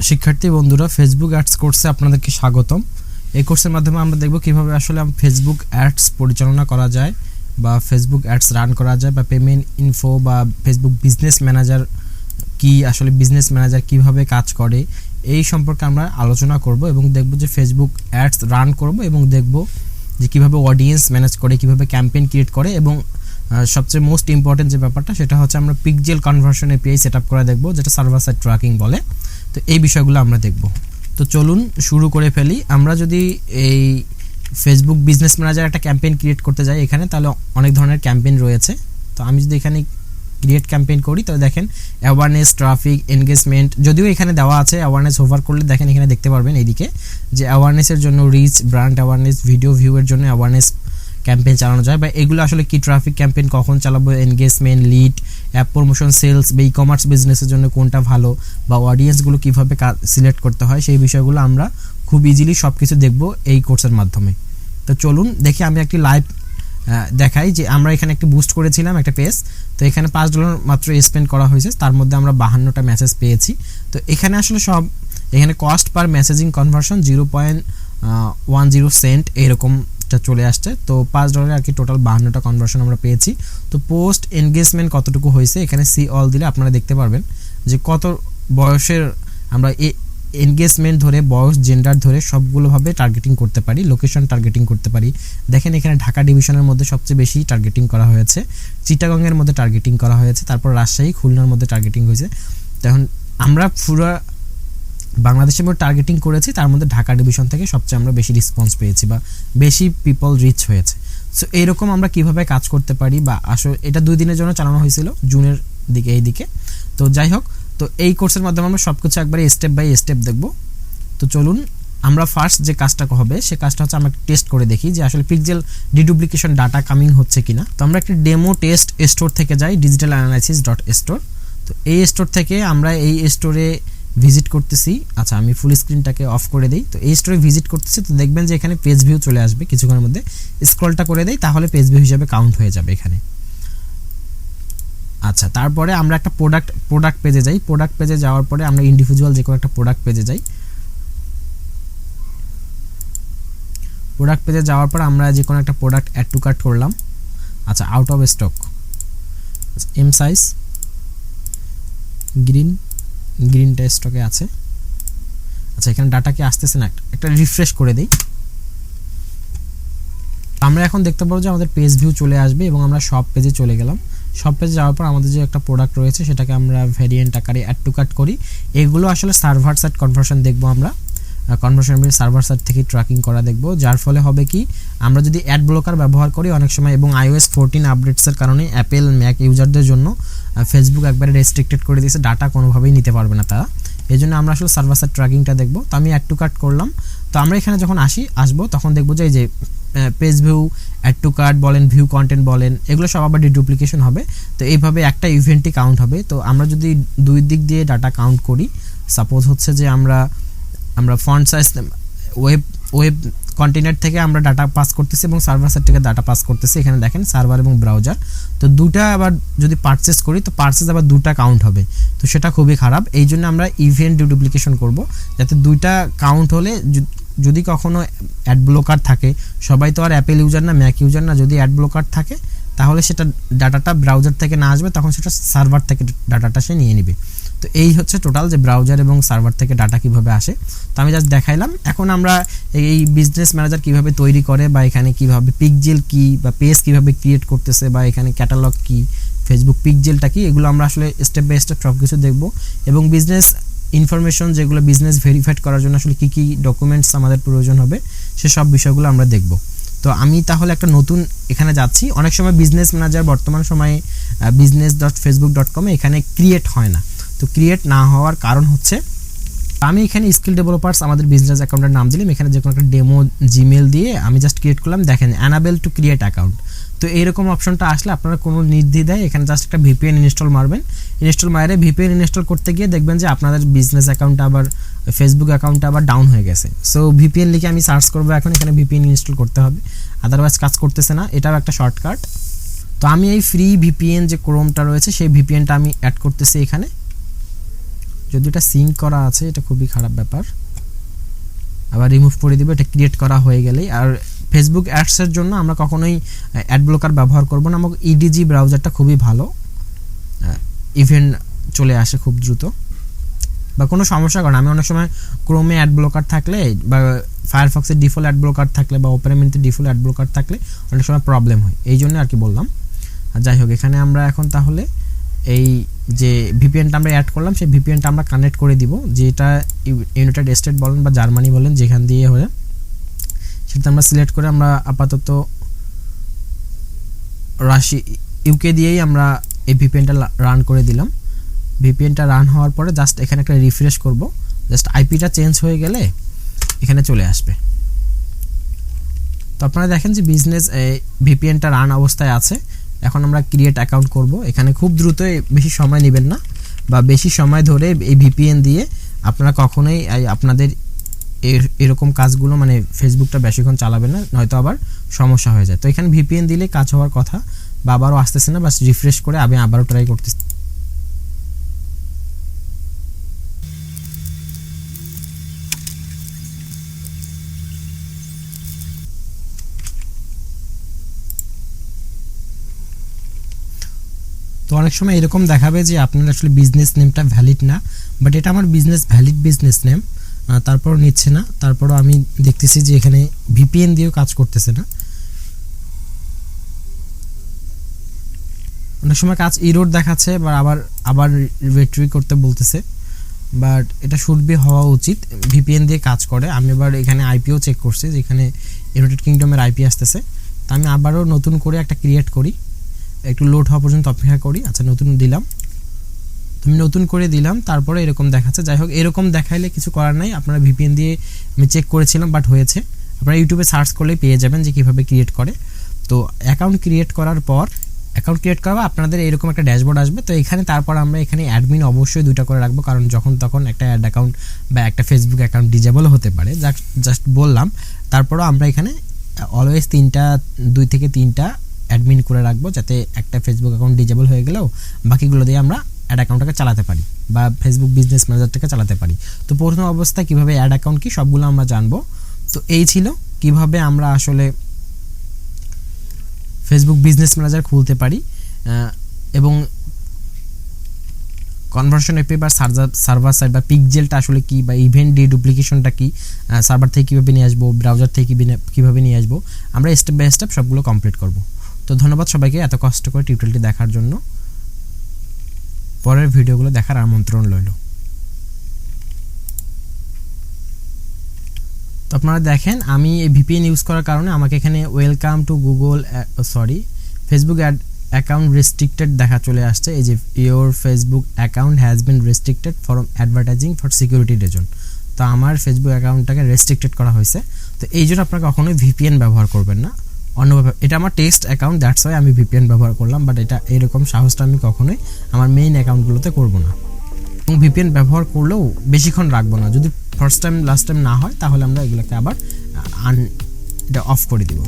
শিক্ষার্থী বন্ধুরা, Facebook ads কোর্সে আপনাদেরকে স্বাগতম। এই কোর্সের মাধ্যমে আমরা দেখব কিভাবে আসলে ফেসবুক অ্যাডস পরিচালনা করা যায় বা ফেসবুক অ্যাডস রান করা যায় বা পেমেন্ট ইনফো বা ফেসবুক বিজনেস ম্যানেজার কি, আসলে বিজনেস ম্যানেজার কিভাবে কাজ করে এই সম্পর্কে আমরা আলোচনা করব এবং দেখব যে ফেসবুক অ্যাডস রান করব এবং দেখব যে কিভাবে অডিয়েন্স ম্যানেজ করে, কিভাবে ক্যাম্পেইন ক্রিয়েট করে এবং সবচেয়ে মোস্ট ইম্পর্টেন্ট যে ব্যাপারটা সেটা হচ্ছে আমরা পিক্সেল কনভার্সন এপিআই সেটআপ করা দেখব, যেটা সার্ভার সাইড ট্র্যাকিং বলে। তো এই বিষয়গুলো আমরা দেখব। তো চলুন শুরু করে ফেলি। আমরা যদি এই ফেসবুক বিজনেস ম্যানেজার একটা ক্যাম্পেইন ক্রিয়েট করতে যাই এখানে, তাহলে অনেক ধরনের ক্যাম্পেইন রয়েছে। তো আমি যদি এখানে ক্রিয়েট ক্যাম্পেইন করি তাহলে দেখেন অ্যাওয়ারনেস, ট্রাফিক, এনগেজমেন্ট, যদিও এখানে দেওয়া আছে অ্যাওয়ারনেস হোভার করলে দেখেন এখানে দেখতে পারবেন এইদিকে যে অ্যাওয়ারনেসের জন্য রিচ, ব্র্যান্ড অ্যাওয়ারনেস, ভিডিও ভিউয়ের জন্য অ্যাওয়ারনেস ক্যাম্পেইন চালানো যায় বা এগুলো আসলে কি, ট্রাফিক ক্যাম্পেইন কখন চালাবো, engagement, lead, app promotion, sales বা ই কমার্স বিজনেসের জন্য কোনটা ভালো বা অডিয়েন্সগুলো কীভাবে সিলেক্ট করতে হয়, সেই বিষয়গুলো আমরা খুব ইজিলি সব কিছু দেখব এই কোর্সের মাধ্যমে। তো চলুন দেখি, আমি একটি লাইভ দেখাই যে আমরা এখানে একটি বুস্ট করেছিলাম একটা পেজ। তো এখানে $5 মাত্র স্পেন্ড করা হয়েছে, তার মধ্যে আমরা 52টা মেসেজ পেয়েছি। তো এখানে আসলে সব এখানে cost per messaging conversion 0.10 cent এরকমটা চলে আসছে। তো $5 আর কি টোটাল 52টা কনভার্সন আমরা পেয়েছি। তো পোস্ট এনগেজমেন্ট কতটুকু হয়েছে এখানে সি অল দিলে আপনারা দেখতে পারবেন যে কত বয়সের আমরা এনগেজমেন্ট ধরে, বয়স, জেন্ডার ধরে সবগুলোভাবে টার্গেটিং করতে পারি, লোকেশন টার্গেটিং করতে পারি। দেখেন এখানে ঢাকা ডিভিশনের মধ্যে সবচেয়ে বেশি টার্গেটিং করা হয়েছে, চিটাগংয়ের মধ্যে টার্গেটিং করা হয়েছে, তারপর রাজশাহী, খুলনার মধ্যে টার্গেটিং হয়েছে। তখন আমরা পুরো বাংলাদেশের মধ্যে টার্গেটিং করেছি, তার মধ্যে ঢাকা ডিভিশন থেকে সবচেয়ে আমরা বেশি রেসপন্স পেয়েছি বা বেশি পিপল রিচ হয়েছে। সো এইরকম আমরা কিভাবে কাজ করতে পারি বা আসলে এটা 2 দিনের জন্য চালানো হয়েছিল, জুনের দিকে এইদিকে। তো যাই হোক, তো এই কোর্সের মাধ্যমে আমরা সব কিছু একবারে স্টেপ বাই স্টেপ দেখব। তো চলুন আমরা ফার্স্ট যে কাজটা হবে সে কাজটা হচ্ছে আমরা টেস্ট করে দেখি যে আসলে পিক্সেল ডিডুপ্লিকেশন ডাটা কামিং হচ্ছে কিনা। তো আমরা একটি ডেমো টেস্ট স্টোর থেকে যাই, digitalanalysis.store। তো এই স্টোর থেকে আমরা এই স্টোরে ভিজিট করতেছি। আচ্ছা, আমি ফুল স্ক্রিনটাকে অফ করে দিই। তো এই স্টোরে ভিজিট করতেছি, তো দেখবেন যে এখানে পেজ ভিউ চলে আসবে কিছুক্ষণের মধ্যে। স্ক্রলটা করে দেই, তাহলে পেজ ভিউ হিসেবে কাউন্ট হয়ে যাবে এখানে। আচ্ছা, তারপরে আমরা একটা প্রোডাক্ট পেজে যাই। প্রোডাক্ট পেজে যাওয়ার পরে আমরা ইন্ডিভিজুয়াল যে কোনো একটা প্রোডাক্ট পেজে যাই। প্রোডাক্ট পেজে যাওয়ার পর আমরা যে কোনো একটা প্রোডাক্ট অ্যাড টু কার্ট করলাম। আচ্ছা, out of stock, M size, গ্রিনটা স্টকে আছে। আচ্ছা, এখানে ডাটা কি আসতেছে না, একটা রিফ্রেশ করে দিই। আমরা এখন দেখতে পাবো যে আমাদের পেজ ভিউ চলে আসবে এবং আমরা সব পেজে চলে গেলাম। সব পেজে যাওয়ার পর আমাদের যে একটা প্রোডাক্ট রয়েছে সেটাকে আমরা ভেরিয়েন্ট আকারে অ্যাড টু কার্ট করি। এগুলো আসলে সার্ভার সাইড কনভার্সন দেখবো আমরা, কনভার্সন সার্ভার সাইড থেকে ট্র্যাকিং করা দেখবো। যার ফলে হবে কি, আমরা যদি অ্যাড ব্লকার ব্যবহার করি অনেক সময় এবং iOS 14 আপডেটসের কারণে অ্যাপেল, ম্যাক ইউজারদের জন্য ফেসবুক একবারে রেস্ট্রিক্টেড করে দিয়েছে, ডাটা কোনোভাবেই নিতে পারবে না তারা। এই জন্য আমরা আসলে সার্ভার সাইড ট্র্যাকিংটা দেখবো। তো আমি অ্যাড টু কার্ট করলাম। তো আমরা এখানে যখন আসবো তখন দেখবো যে এই যে page view, add to cart বলেন, ভিউ কন্টেন্ট বলেন, এগুলো সব আবার ডিডুপ্লিকেশন হবে। তো এইভাবে একটা ইভেন্টই কাউন্ট হবে। তো আমরা যদি দুই দিক দিয়ে ডাটা কাউন্ট করি, সাপোজ হচ্ছে যে আমরা ফন্ট সাইজ, ওয়েব কন্টেনার থেকে আমরা ডাটা পাস করতেছি এবং সার্ভার সাইড থেকে ডাটা পাস করতেছি। এখানে দেখেন সার্ভার এবং ব্রাউজার। তো দুটা আবার যদি পারচেস করি তো পারচেস আবার দুটা কাউন্ট হবে। তো সেটা খুবই খারাপ। এই জন্য আমরা ইভেন্ট ডিডুপ্লিকেশন করব, যাতে দুইটা কাউন্ট হলে যদি কখনো অ্যাড ব্লকার থাকে, সবাই তো আর অ্যাপেল ইউজার না, ম্যাক ইউজার না, যদি অ্যাড ব্লকার থাকে তাহলে সেটা ডাটাটা ব্রাউজার থেকে না আসবে, তখন সেটা সার্ভার থেকে ডাটাটা সে নিয়ে নেবে। তো এই হচ্ছে টোটাল যে ব্রাউজার এবং সার্ভার থেকে ডাটা কিভাবে আসে। তো আমি জাস্ট দেখাইলাম। এখন আমরা এই বিজনেস ম্যানেজার কিভাবে তৈরি করে বা এখানে কিভাবে পিক্সেল কি বা পেজ কিভাবে ক্রিয়েট করতেছে বা এখানে ক্যাটালগ কি, ফেসবুক পিক্সেলটা কি, এগুলো আমরা আসলে স্টেপ বাই স্টেপ সব কিছু দেখবো এবং বিজনেস ইনফরমেশন যেগুলো বিজনেস ভেরিফাইড করার জন্য আসলে কী ডকুমেন্টস আমাদের প্রয়োজন হবে সেসব বিষয়গুলো আমরা দেখব। তো আমি তাহলে একটা নতুন এখানে যাচ্ছি। অনেক সময় বিজনেস ম্যানেজার বর্তমান সময়ে business.facebook.com এখানে ক্রিয়েট হয় না। তো ক্রিয়েট না হওয়ার কারণ হচ্ছে, আমি এখানে স্কিল ডেভেলপার্স আমাদের বিজনেস অ্যাকাউন্টের নাম দিলাম, এখানে যে কোনো একটা ডেমো জিমেল দিয়ে আমি জাস্ট ক্রিয়েট করলাম। দেখেন অ্যানাবেল টু ক্রিয়েট অ্যাকাউন্ট। তো এইরকম অপশনটা আসলে আপনারা কোনো নির্দ্বিধায় এখানে জাস্ট একটা ভিপিএন ইনস্টল মারবেন। ইনস্টল মারে ভিপিএন ইনস্টল করতে গিয়ে দেখবেন যে আপনাদের বিজনেস অ্যাকাউন্টটা আবার ফেসবুক অ্যাকাউন্টটা আবার ডাউন হয়ে গেছে। সো ভিপিএন লিখে আমি সার্চ করবো, এখন এখানে ভিপিএন ইনস্টল করতে হবে, আদারওয়াইজ কাজ করতেছে না। এটাও একটা শর্টকাট। তো আমি এই ফ্রি ভিপিএন যে ক্রোমটা রয়েছে সেই ভিপিএনটা আমি অ্যাড করতেছি এখানে। যদি এটা সিঙ্ক করা আছে এটা খুবই খারাপ ব্যাপার, আবার রিমুভ করে দিব এটা ক্রিয়েট করা হয়ে গেলেই। আর ফেসবুক অ্যাডসের জন্য আমরা কখনোই অ্যাড ব্লকার ব্যবহার করব না, আমাকে ইডিজি ব্রাউজারটা খুবই ভালো, ইভেন্ট চলে আসে খুব দ্রুত বা কোনো সমস্যা করে না। আমি অনেক সময় ক্রোমে অ্যাড ব্লকার থাকলে বা ফায়ারফক্সের ডিফল্ট অ্যাড ব্লকার থাকলে বা ওপেরা মিনিতে ডিফল্ট অ্যাড ব্লকার থাকলে অনেক সময় প্রবলেম হয়, এই জন্য আর কি বললাম। আর যাই হোক, এখানে আমরা এখন তাহলে এই যে ভিপিএনটা আমরা অ্যাড করলাম সেই ভিপিএনটা আমরা কানেক্ট করে দিব, যেটা ইউনাইটেড স্টেট বলেন বা জার্মানি বলেন যেখান দিয়ে হয়ে, সেটা আমরা সিলেক্ট করে আমরা আপাতত ইউকে দিয়েই আমরা এই ভিপিএনটা রান করে দিলাম। ভিপিএনটা রান হওয়ার পরে জাস্ট এখানে একটা রিফ্রেশ করব, জাস্ট আইপিটা চেঞ্জ হয়ে গেলে এখানে চলে আসবে। তো আপনারা দেখেন যে বিজনেস ভিপিএনটা রান অবস্থায় আছে। এখন আমরা ক্রিয়েট অ্যাকাউন্ট করব। এখানে খুব দ্রুত, বেশি সময় নেবেন না বা বেশি সময় ধরে এই ভিপিএন দিয়ে আপনারা কখনোই আপনাদের এরকম কাজগুলো মানে ফেসবুকটা বেশিক্ষণ চালাবেন না, নয়তো আবার সমস্যা হয়ে যায়। তো এখানে ভিপিএন দিলে কাজ হওয়ার কথা বা আবারও আসতেছে না, বাস রিফ্রেশ করে আমি আবারও ট্রাই করতেছি। তো অনেক সময় এরকম দেখাবে যে আপনার আসলে বিজনেস নেমটা ভ্যালিড না, বাট এটা আমার ভ্যালিড বিজনেস নেম, তারপরও নিচ্ছে না। তারপরও আমি দেখতেছি যে এখানে ভিপিএন দিয়েও কাজ করতেছে না। অনেক সময় কাজ ইরোর দেখাচ্ছে বা আবার রিট্রি করতে বলতেছে, বাট এটা শুড বি হওয়া উচিত, ভিপিএন দিয়ে কাজ করে। আমি এবার এখানে আইপিও চেক করছি, যেখানে ইউনাইটেড কিংডমের আইপি আসতেছে। তা আমি আবারও নতুন করে একটা ক্রিয়েট করি, একটু লোড হওয়া পর্যন্ত অপেক্ষা করি। আচ্ছা, নতুন দিলাম, তুমি নতুন করে দিলাম, তারপরে এরকম দেখাচ্ছে। যাই হোক, এরকম দেখাইলে কিছু করার নাই, আপনারা ভিপিএন দিয়ে আমি চেক করেছিলাম বাট হয়েছে। আপনারা ইউটিউবে সার্চ করলেই পেয়ে যাবেন যে কীভাবে ক্রিয়েট করে। তো অ্যাকাউন্ট ক্রিয়েট করার পর আপনাদের এরকম একটা ড্যাশবোর্ড আসবে। তো এখানে তারপর আমরা এখানে অ্যাডমিন অবশ্যই 2টা করে রাখবো, কারণ যখন তখন একটা অ্যাড অ্যাকাউন্ট বা একটা ফেসবুক অ্যাকাউন্ট ডিজেবল হতে পারে, জাস্ট বললাম। তারপরও আমরা এখানে অলওয়েজ 2 থেকে 3টা অ্যাডমিন করে রাখবো, যাতে একটা ফেসবুক অ্যাকাউন্ট ডিজেবল হয়ে গেলেও বাকিগুলো দিয়ে আমরা অ্যাড অ্যাকাউন্টটাকে চালাতে পারি বা ফেসবুক বিজনেস ম্যানেজারটাকে চালাতে পারি। তো প্রথম অবস্থায় কীভাবে অ্যাড অ্যাকাউন্ট কি সবগুলো আমরা জানবো। তো এই ছিল কিভাবে আমরা আসলে ফেসবুক বিজনেস ম্যানেজার খুলতে পারি এবং কনভার্সন এপি বা সার্ভার সাইড বা পিকজেলটা আসলে কি বা ইভেন্ট ডিডুপ্লিকেশনটা কি, সার্ভার থেকে কীভাবে নিয়ে আসবো, ব্রাউজার থেকে কীভাবে নিয়ে আসবো, আমরা স্টেপ বাই স্টেপ সবগুলো কমপ্লিট করব। তো ধন্যবাদ সবাইকে এত কষ্ট করে টিউটোরিয়ালটি দেখার জন্য। পরের ভিডিওগুলো দেখার আমন্ত্রণ রইল। তো আপনারা দেখেন, আমি এই ভিপিএন ইউজ করার কারণে আমাকে এখানে welcome to Facebook account restricted দেখা চলে আসছে। এই যে your Facebook account has been restricted from advertising for security reason. তো আমার ফেসবুক অ্যাকাউন্টটাকে রেস্ট্রিক্টেড করা হয়েছে। তো এই জন্য আপনারা কখনোই ভিপিএন ব্যবহার করবেন না অন্যভাবে। এটা আমার টেস্ট অ্যাকাউন্ট, দ্যাটস ওয়াই আমি ভিপিএন ব্যবহার করলাম, বাট এটা এরকম সাহসটা আমি কখনোই আমার মেইন অ্যাকাউন্টগুলোতে করব না। এবং ভিপিএন ব্যবহার করলেও বেশিক্ষণ রাখবো না, যদি ফার্স্ট টাইম লাস্ট টাইম না হয় তাহলে আমরা এগুলোকে আবার এটা অফ করে দিব।